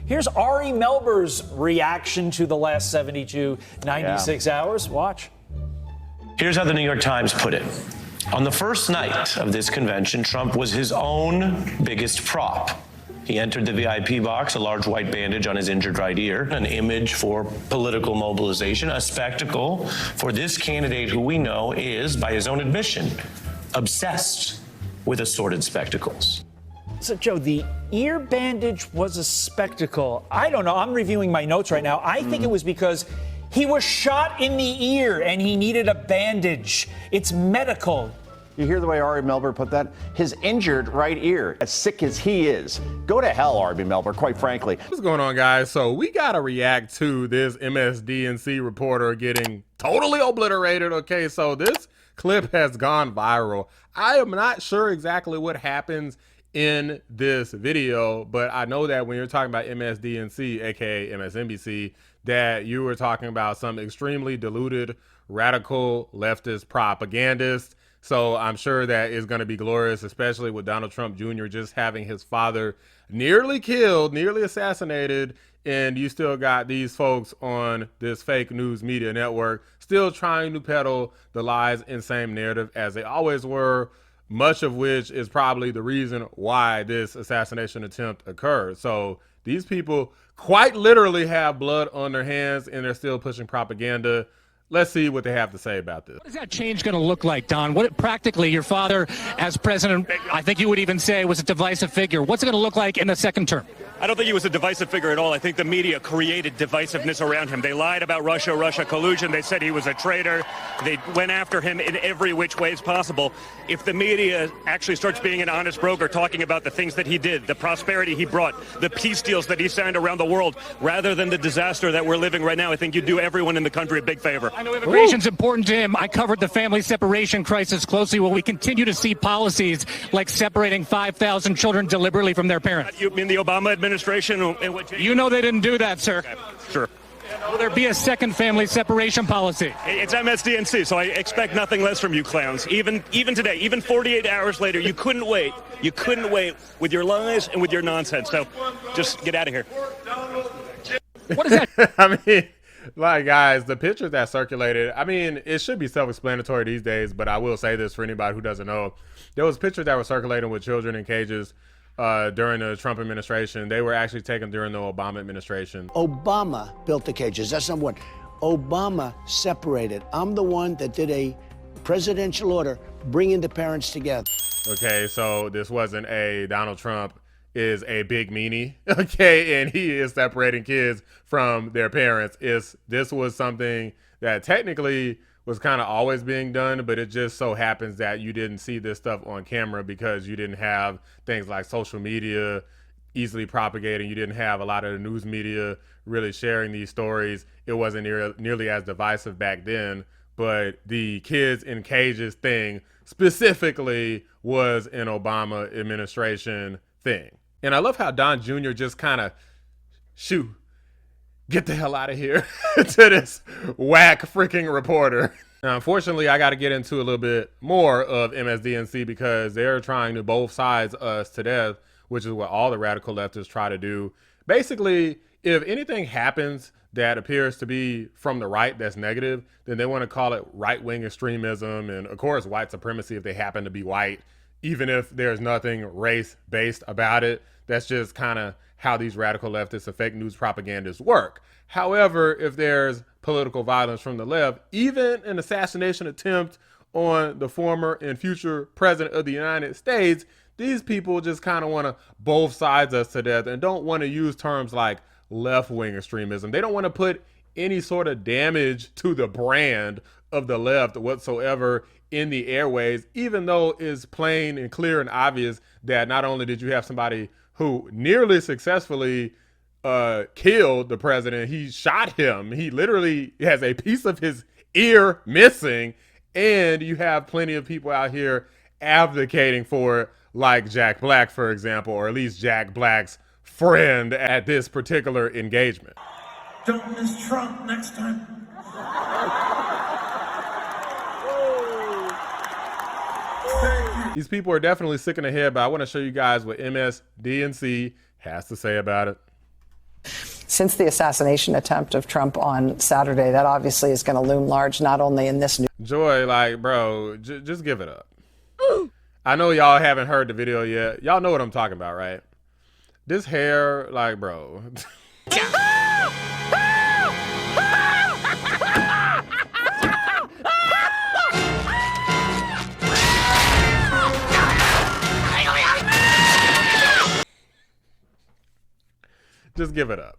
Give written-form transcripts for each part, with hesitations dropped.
Here's Ari Melber's reaction to the last 72, 96 hours. Watch. Here's how the New York Times put it. On the first night of this convention, Trump was his own biggest prop. He entered the VIP box, a large white bandage on his injured right ear, an image for political mobilization, a spectacle for this candidate who we know is, by his own admission, obsessed with assorted spectacles. So, Joe, the ear bandage was a spectacle. I don't know. I'm reviewing my notes right now. I think it was because he was shot in the ear and he needed a bandage. It's medical. You hear the way Ari Melber put that? His injured right ear, as sick as he is. Go to hell, Ari Melber, quite frankly. What's going on, guys? So we got to react to this MSDNC reporter getting totally obliterated. Okay, so this clip has gone viral. I am not sure exactly what happens in this video, but I know that when you're talking about MSDNC, aka MSNBC, that you were talking about some extremely diluted, radical leftist propagandists. So I'm sure that is going to be glorious, especially with Donald Trump Jr. just having his father nearly killed, nearly assassinated, and you still got these folks on this fake news media network still trying to peddle the lies and same narrative as they always were, much of which is probably the reason why this assassination attempt occurred. So these people quite literally have blood on their hands and they're still pushing propaganda. Let's see what they have to say about this. What is that change going to look like, Don? What practically, your father as president, I think you would even say, was a divisive figure. What's it going to look like in the second term? I don't think he was a divisive figure at all. I think the media created divisiveness around him. They lied about Russia collusion. They said he was a traitor. They went after him in every which way possible. If the media actually starts being an honest broker, talking about the things that he did, the prosperity he brought, the peace deals that he signed around the world, rather than the disaster that we're living right now, I think you'd do everyone in the country a big favor. I know immigration's important to him. I covered the family separation crisis closely. Will we continue to see policies like separating 5,000 children deliberately from their parents? You mean the Obama administration? You know they didn't do that, sir. Okay, sure. Will there be a second family separation policy? It's MSDNC, so I expect nothing less from you clowns. Even today, even 48 hours later, you couldn't wait. You couldn't wait with your lies and with your nonsense. So just get out of here. What is that? I mean, like, guys, the picture that circulated, I mean, it should be self-explanatory these days, but I will say this for anybody who doesn't know. There was pictures that were circulating with children in cages during the Trump administration. They were actually taken during the Obama administration. Obama built the cages. That's number one. Obama separated. I'm the one that did a presidential order bringing the parents together. Okay, so this wasn't a Donald Trump is a big meanie, okay, and he is separating kids from their parents. This was something that technically was kind of always being done, but it just so happens that you didn't see this stuff on camera because you didn't have things like social media easily propagating. You didn't have a lot of the news media really sharing these stories. It wasn't nearly as divisive back then, but the kids in cages thing specifically was an Obama administration thing. And I love how Don Jr. just kind of, get the hell out of here to this whack freaking reporter. Now, unfortunately, I got to get into a little bit more of MSDNC because they're trying to both sides us to death, which is what all the radical leftists try to do. Basically, if anything happens that appears to be from the right that's negative, then they want to call it right-wing extremism and, of course, white supremacy if they happen to be white, even if there's nothing race-based about it. That's just kind of how these radical leftists and fake news propagandists work. However, if there's political violence from the left, even an assassination attempt on the former and future president of the United States, these people just kind of want to both sides us to death and don't want to use terms like left-wing extremism. They don't want to put any sort of damage to the brand of the left whatsoever in the airways, even though it's plain and clear and obvious that not only did you have somebody who nearly successfully killed the president, he shot him. He literally has a piece of his ear missing, and you have plenty of people out here advocating for it, like Jack Black, for example, or at least Jack Black's friend at this particular engagement. Don't miss Trump next time. These people are definitely sick in the head, but I want to show you guys what MSDNC has to say about it. since the assassination attempt of Trump on Saturday, that obviously is going to loom large, not only in this news. Joy, like, bro, just give it up. I know y'all haven't heard the video yet. Y'all know what I'm talking about, right? This hair, like, bro. Just give it up.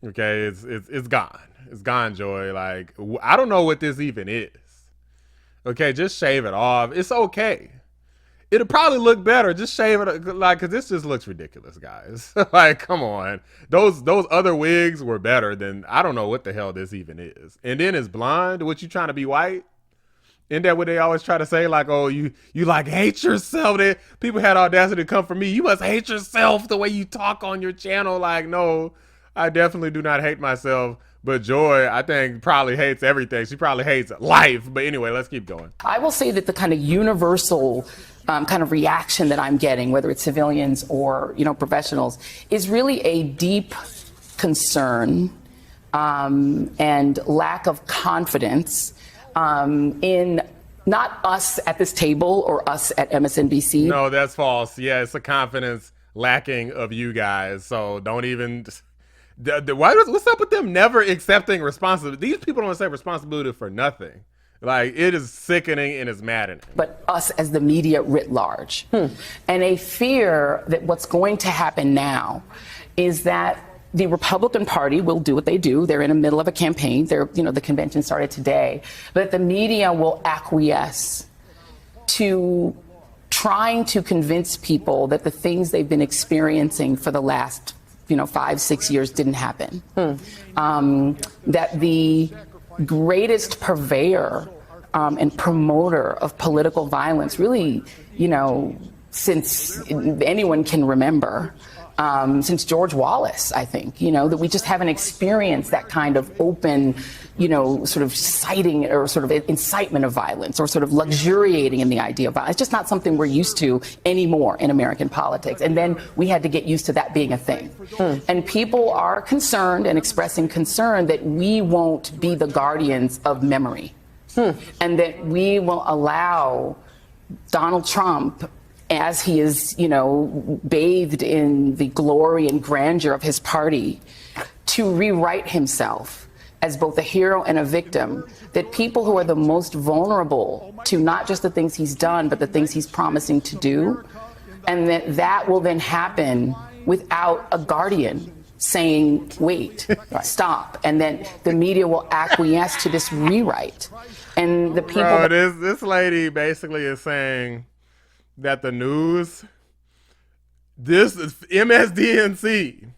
Okay, it's gone. It's gone, Joy. Like, I don't know what this even is. Okay, just shave it off. It's okay. It'll probably look better. Just shave it, like, because this just looks ridiculous, guys. Like, come on. Those other wigs were better than, I don't know what the hell this even is. And then it's blonde. What, you trying to be white? Isn't that what they always try to say? Like, oh, you like hate yourself. People had audacity to come for me. You must hate yourself the way you talk on your channel. Like, no, I definitely do not hate myself. But Joy, I think, probably hates everything. She probably hates life. But anyway, let's keep going. I will say that the kind of universal kind of reaction that I'm getting, whether it's civilians or, professionals, is really a deep concern and lack of confidence in not us at this table or us at MSNBC. No, that's false. Yeah, it's a confidence lacking of you guys. So don't even... what's up with them never accepting responsibility? These people don't accept responsibility for nothing. Like, it is sickening and it's maddening. But us as the media writ large. And a fear that what's going to happen now is that the Republican Party will do what they do. They're in the middle of a campaign. The convention started today. But the media will acquiesce to trying to convince people that the things they've been experiencing for the last 5-6 years didn't happen. That the greatest purveyor and promoter of political violence, really, since anyone can remember, since George Wallace, I think, that we just haven't experienced that kind of open, sort of citing or sort of incitement of violence or sort of luxuriating in the idea of violence. It's just not something we're used to anymore in American politics. And then we had to get used to that being a thing. And people are concerned and expressing concern that we won't be the guardians of memory and that we will allow Donald Trump, as he is, bathed in the glory and grandeur of his party, to rewrite himself as both a hero and a victim, that people who are the most vulnerable to not just the things he's done, but the things he's promising to do, and that will then happen without a guardian saying, wait, stop. And then the media will acquiesce to this rewrite. And the people... Bro, this lady basically is saying that the news, this is MSDNC.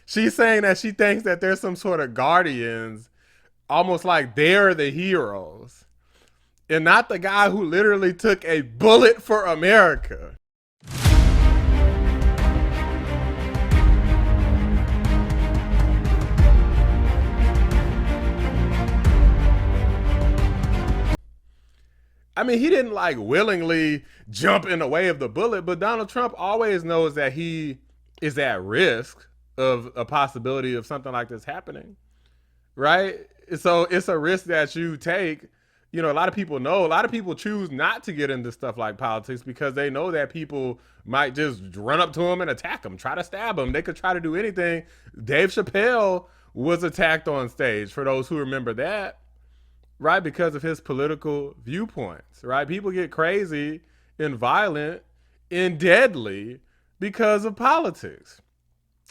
She's saying that she thinks that there's some sort of guardians, almost like they're the heroes, and not the guy who literally took a bullet for America. I mean, he didn't like willingly jump in the way of the bullet, but Donald Trump always knows that he is at risk of a possibility of something like this happening, right? So it's a risk that you take. A lot of people know, a lot of people choose not to get into stuff like politics because they know that people might just run up to them and attack them, try to stab them. They could try to do anything. Dave Chappelle was attacked on stage, for those who remember that. Right, because of his political viewpoints, right? People get crazy and violent and deadly because of politics.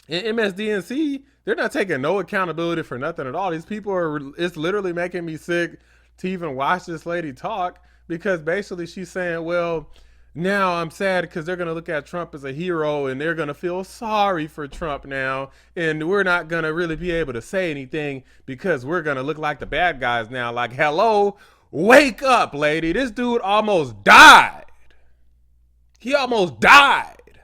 In MSDNC, they're not taking no accountability for nothing at all. These people it's literally making me sick to even watch this lady talk, because basically she's saying, well, now I'm sad because they're going to look at Trump as a hero and they're going to feel sorry for Trump now. And we're not going to really be able to say anything because we're going to look like the bad guys now. Like, hello, wake up, lady. This dude almost died. He almost died.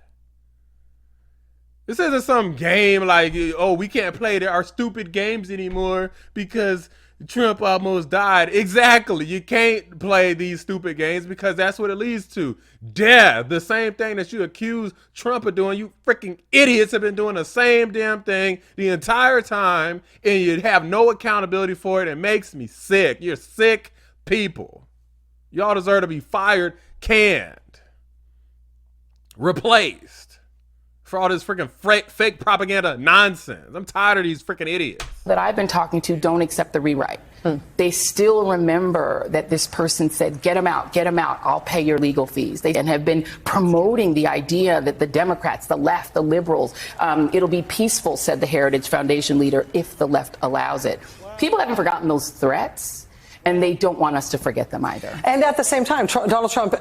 This isn't some game like, oh, we can't play our stupid games anymore because Trump almost died. Exactly. You can't play these stupid games because that's what it leads to. Death. The same thing that you accuse Trump of doing. You freaking idiots have been doing the same damn thing the entire time, and you have no accountability for it. It makes me sick. You're sick people. Y'all deserve to be fired, canned, replaced for all this freaking fake propaganda nonsense. I'm tired of these freaking idiots that I've been talking to don't accept the rewrite. They still remember that this person said, get him out, I'll pay your legal fees. They have been promoting the idea that the Democrats, the left, the liberals, it'll be peaceful, said the Heritage Foundation leader, if the left allows it. People haven't forgotten those threats. And they don't want us to forget them either. And at the same time, Donald Trump,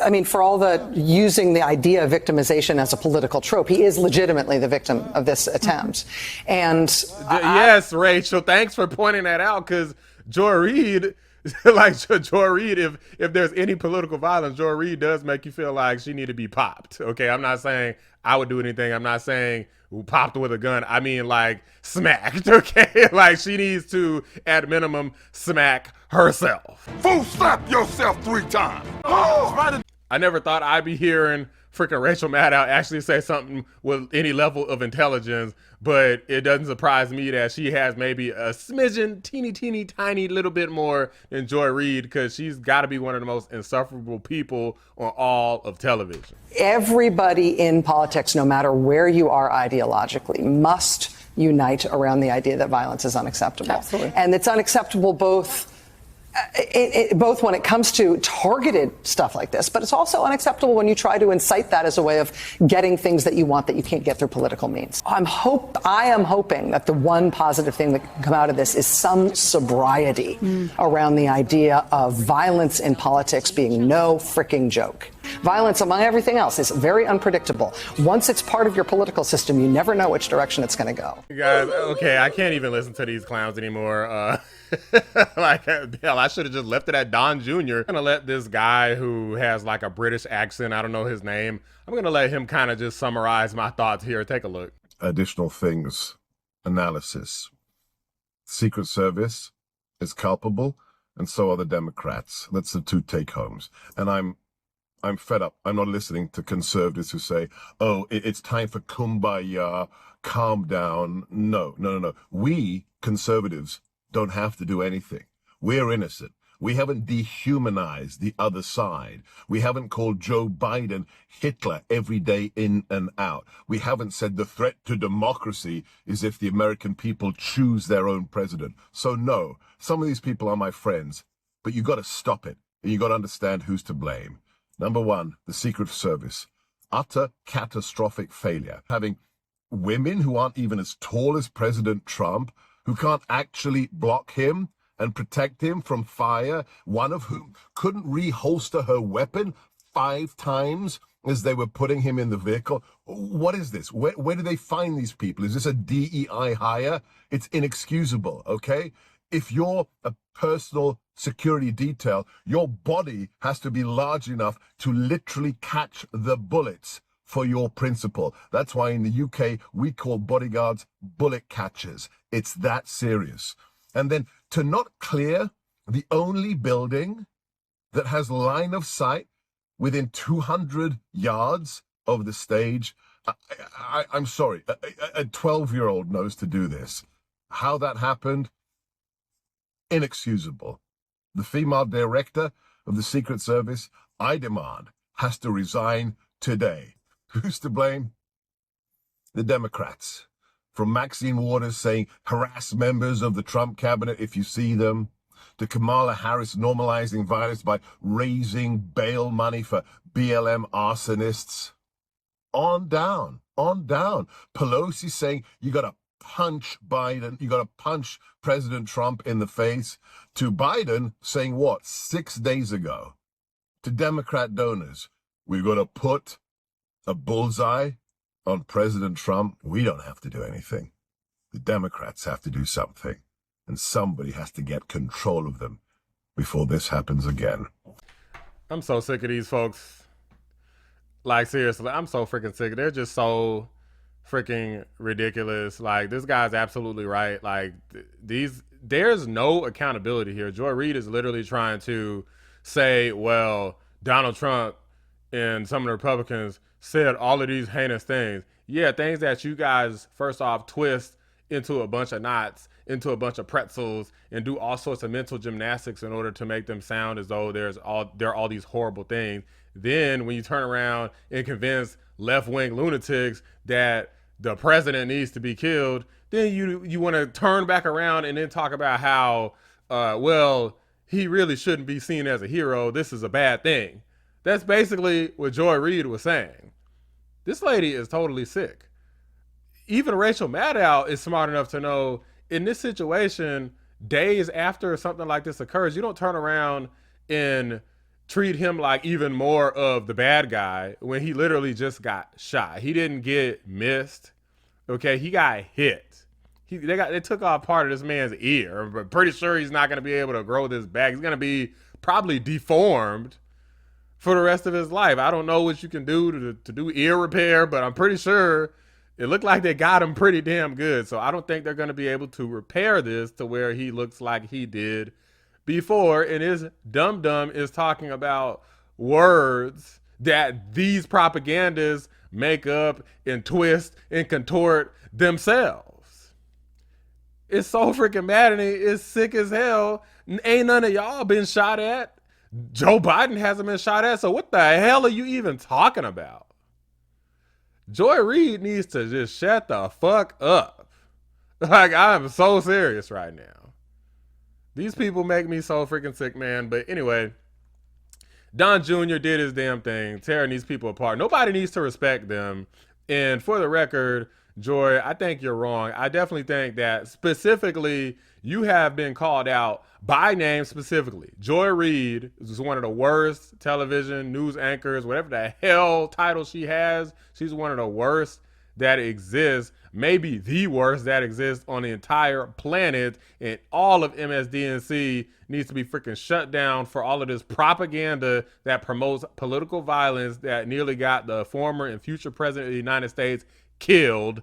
I mean, for all the using the idea of victimization as a political trope, he is legitimately the victim of this attempt. And yes, Rachel, thanks for pointing that out, because Joy Reid, like Joy Reid, if there's any political violence, Joy Reid does make you feel like she need to be popped. Okay, I'm not saying I would do anything. I'm not saying popped with a gun. I mean, like, smacked. Okay, like she needs to, at minimum, smack herself. Fool, slap yourself 3 times. Oh! I never thought I'd be hearing freaking Rachel Maddow actually say something with any level of intelligence, but it doesn't surprise me that she has maybe a smidgen, teeny, tiny little bit more than Joy Reid, because she's got to be one of the most insufferable people on all of television. Everybody in politics, no matter where you are ideologically, must unite around the idea that violence is unacceptable. Absolutely. And it's unacceptable both when it comes to targeted stuff like this, but it's also unacceptable when you try to incite that as a way of getting things that you want that you can't get through political means. I am hoping that the one positive thing that can come out of this is some sobriety around the idea of violence in politics being no freaking joke. Violence, among everything else, is very unpredictable. Once it's part of your political system, you never know which direction it's going to go. Guys, okay, I can't even listen to these clowns anymore. Like, hell, I should have just left it at Don Jr. I'm going to let this guy who has like a British accent, I don't know his name, I'm going to let him kind of just summarize my thoughts here. Take a look. Additional things. Analysis. Secret Service is culpable, and so are the Democrats. That's the 2 take-homes. And I'm fed up. I'm not listening to conservatives who say, oh, it's time for kumbaya, calm down. No. We, conservatives, don't have to do anything. We're innocent. We haven't dehumanized the other side. We haven't called Joe Biden Hitler every day in and out. We haven't said the threat to democracy is if the American people choose their own president. So no, some of these people are my friends, but you got to stop it. And you got to understand who's to blame. Number 1, the Secret Service. Utter catastrophic failure. Having women who aren't even as tall as President Trump, who can't actually block him and protect him from fire, one of whom couldn't reholster her weapon 5 times as they were putting him in the vehicle. What is this? Where do they find these people? Is this a DEI hire? It's inexcusable, okay? If you're a personal security detail, your body has to be large enough to literally catch the bullets for your principle. That's why in the UK, we call bodyguards bullet catchers. It's that serious. And then to not clear the only building that has line of sight within 200 yards of the stage, I'm sorry, a 12-year-old knows to do this. How that happened, inexcusable. The female director of the Secret Service, I demand, has to resign today. Who's to blame? The Democrats. From Maxine Waters saying, harass members of the Trump cabinet if you see them, to Kamala Harris normalizing violence by raising bail money for BLM arsonists. On down. Pelosi saying, you got to punch Biden, you got to punch President Trump in the face, to Biden saying what, 6 days ago, to Democrat donors, we've got to put a bullseye on President Trump. We don't have to do anything. The Democrats have to do something, and somebody has to get control of them before this happens again. I'm so sick of these folks. Like, seriously, I'm so freaking sick. They're just so freaking ridiculous. Like, this guy's absolutely right. Like, these there's no accountability here. Joy Reid is literally trying to say, well, Donald Trump and some of the Republicans said all of these heinous things. Yeah, things that you guys, first off, twist into a bunch of knots, into a bunch of pretzels, and do all sorts of mental gymnastics in order to make them sound as though there are all these horrible things. Then when you turn around and convince left-wing lunatics that the president needs to be killed, then you want to turn back around and then talk about how, well, he really shouldn't be seen as a hero. This is a bad thing. That's basically what Joy Reid was saying. This lady is totally sick. Even Rachel Maddow is smart enough to know in this situation, days after something like this occurs, you don't turn around and treat him like even more of the bad guy when he literally just got shot. He didn't get missed. Okay, he got hit. They took off part of this man's ear. I'm pretty sure he's not going to be able to grow this back. He's going to be probably deformed for the rest of his life. I don't know what you can do to do ear repair, but I'm pretty sure it looked like they got him pretty damn good. So I don't think they're going to be able to repair this to where he looks like he did before. And his dum-dum is talking about words that these propagandists make up and twist and contort themselves. It's so freaking maddening. It's sick as hell. Ain't none of y'all been shot at. Joe Biden hasn't been shot at. So what the hell are you even talking about? Joy Reid needs to just shut the fuck up. Like, I'm so serious right now. These people make me so freaking sick, man. But anyway, Don Jr. did his damn thing, tearing these people apart. Nobody needs to respect them. And for the record, Joy, I think you're wrong. I definitely think that specifically you have been called out by name specifically. Joy Reid is one of the worst television news anchors, whatever the hell title she has. She's one of the worst that exists, maybe the worst that exists on the entire planet. And all of MSDNC needs to be freaking shut down for all of this propaganda that promotes political violence that nearly got the former and future president of the United States killed.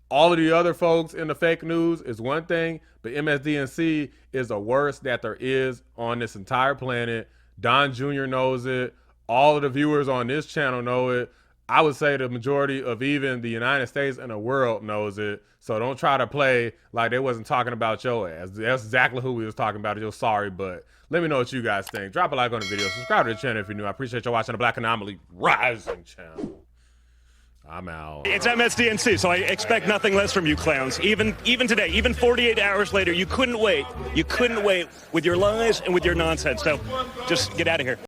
All of the other folks in the fake news is one thing, but MSDNC is the worst that there is on this entire planet. Don Jr. knows it. All of the viewers on this channel know it. I would say the majority of even the United States and the world knows it. So don't try to play like they wasn't talking about your ass. That's exactly who we was talking about. You're sorry, but let me know what you guys think. Drop a like on the video. Subscribe to the channel if you're new. I appreciate you watching the Black Anomaly Rising channel. I'm out. It's MSDNC, so I expect nothing less from you clowns. Even today, even 48 hours later, you couldn't wait. You couldn't wait with your lies and with your nonsense. So just get out of here.